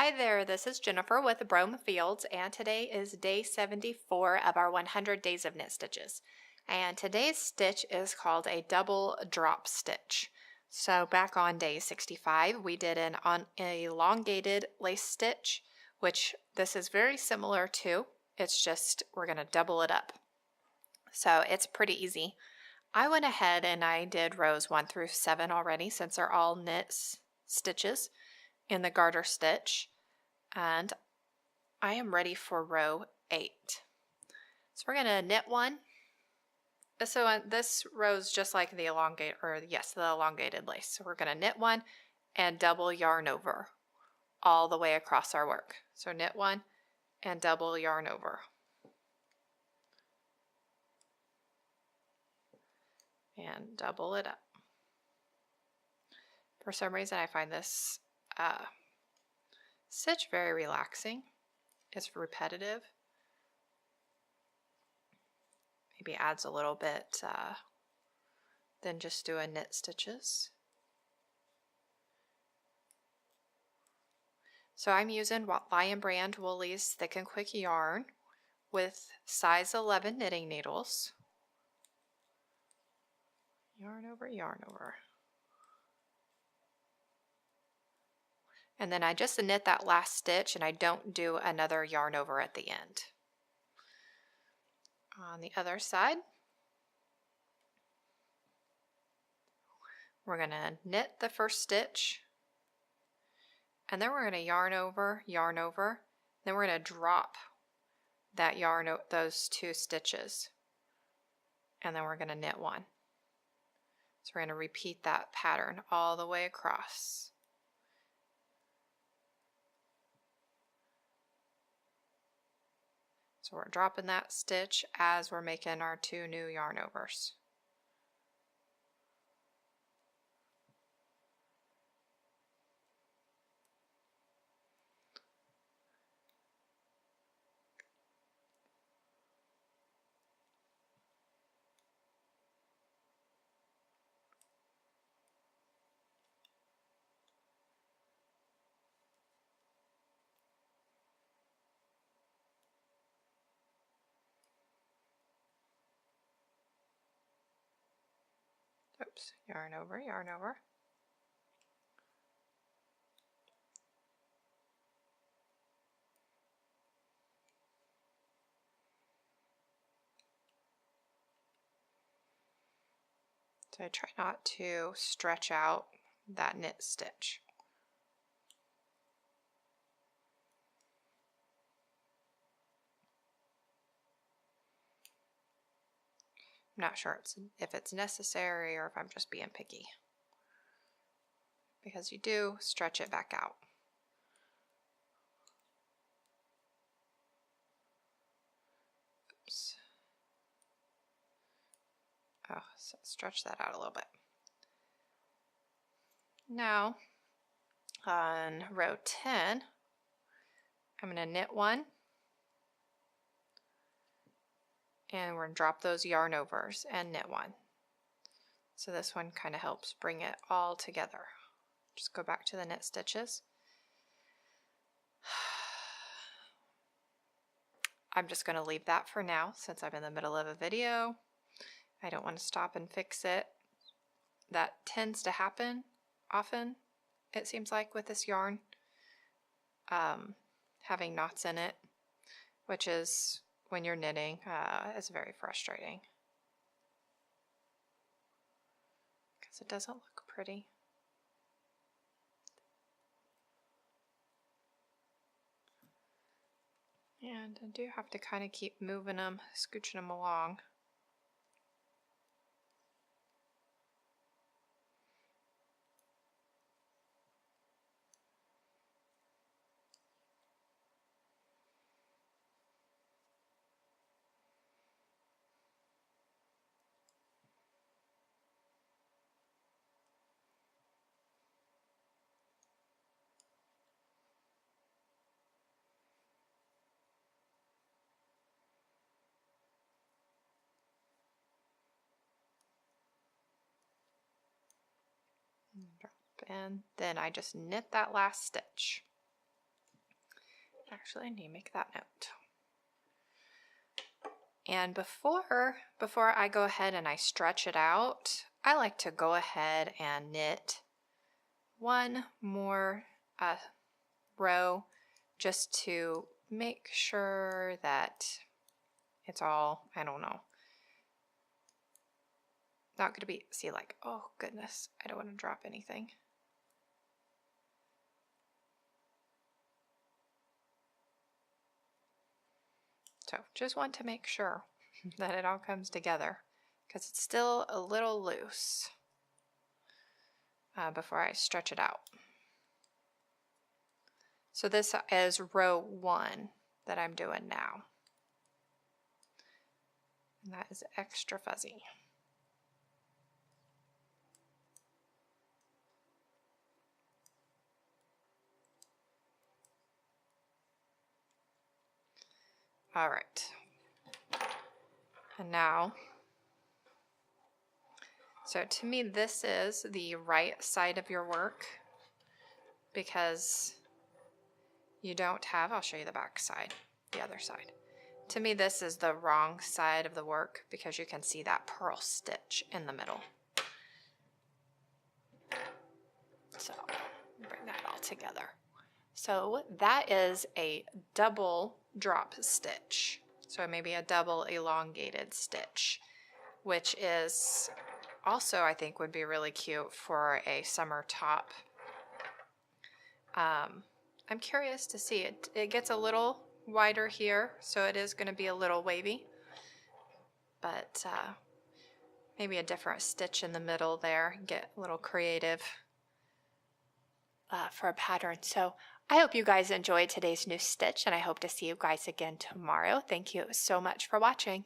Hi there, this is Jennifer with Brome Fields, and today is day 74 of our 100 Days of Knit Stitches. And today's stitch is called a double drop stitch. So back on day 65, we did an elongated lace stitch, which this is very similar to. It's just we're going to double it up. So it's pretty easy. I went ahead and I did rows 1 through 7 already, since they're all knit stitches in the garter stitch, and I am ready for row 8. So we're going to knit one. So this row is just like the elongated lace. So we're going to knit one and double yarn over all the way across our work. So knit one and double yarn over. And double it up. For some reason I find this stitch very relaxing. It's repetitive. Maybe adds a little bit than just doing knit stitches. So I'm using Lion Brand Wool-Ease Thick and Quick yarn with size 11 knitting needles. Yarn over, yarn over. And then I just knit that last stitch and I don't do another yarn over at the end. On the other side, we're going to knit the first stitch, and then we're going to yarn over, then we're going to drop that yarn, those 2 stitches, and then we're going to knit one. So we're going to repeat that pattern all the way across. So we're dropping that stitch as we're making our 2 new yarn overs. Oops, yarn over, yarn over. So I try not to stretch out that knit stitch. I'm not sure if it's necessary or if I'm just being picky, because you do stretch it back out. Oops. Oh, so stretch that out a little bit. Now, on row 10, I'm going to knit one, and we're going to drop those yarn overs and knit one. So this one kind of helps bring it all together. Just go back to the knit stitches. I'm just going to leave that for now since I'm in the middle of a video. I don't want to stop and fix it. That tends to happen often, it seems like, with this yarn, having knots in it, which is, when you're knitting, is very frustrating because it doesn't look pretty. And I do have to kind of keep moving them, scooching them along. Drop in, then I just knit that last stitch. Actually, I need to make that note. And before I go ahead and I stretch it out, I like to go ahead and knit one more row just to make sure that it's all, I don't know, not going to be, see, like, oh goodness, I don't want to drop anything. So just want to make sure that it all comes together because it's still a little loose before I stretch it out. So this is row 1 that I'm doing now. And that is extra fuzzy. All right. And now, so to me this is the right side of your work because you don't have, I'll show you the back side, the other side. To me this is the wrong side of the work because you can see that purl stitch in the middle. So bring that all together. So that is a double drop stitch. So maybe a double elongated stitch, which is also, I think, would be really cute for a summer top. I'm curious to see it. It gets a little wider here, so it is going to be a little wavy, but maybe a different stitch in the middle there. Get a little creative for a pattern. So I hope you guys enjoyed today's new stitch, and I hope to see you guys again tomorrow. Thank you so much for watching.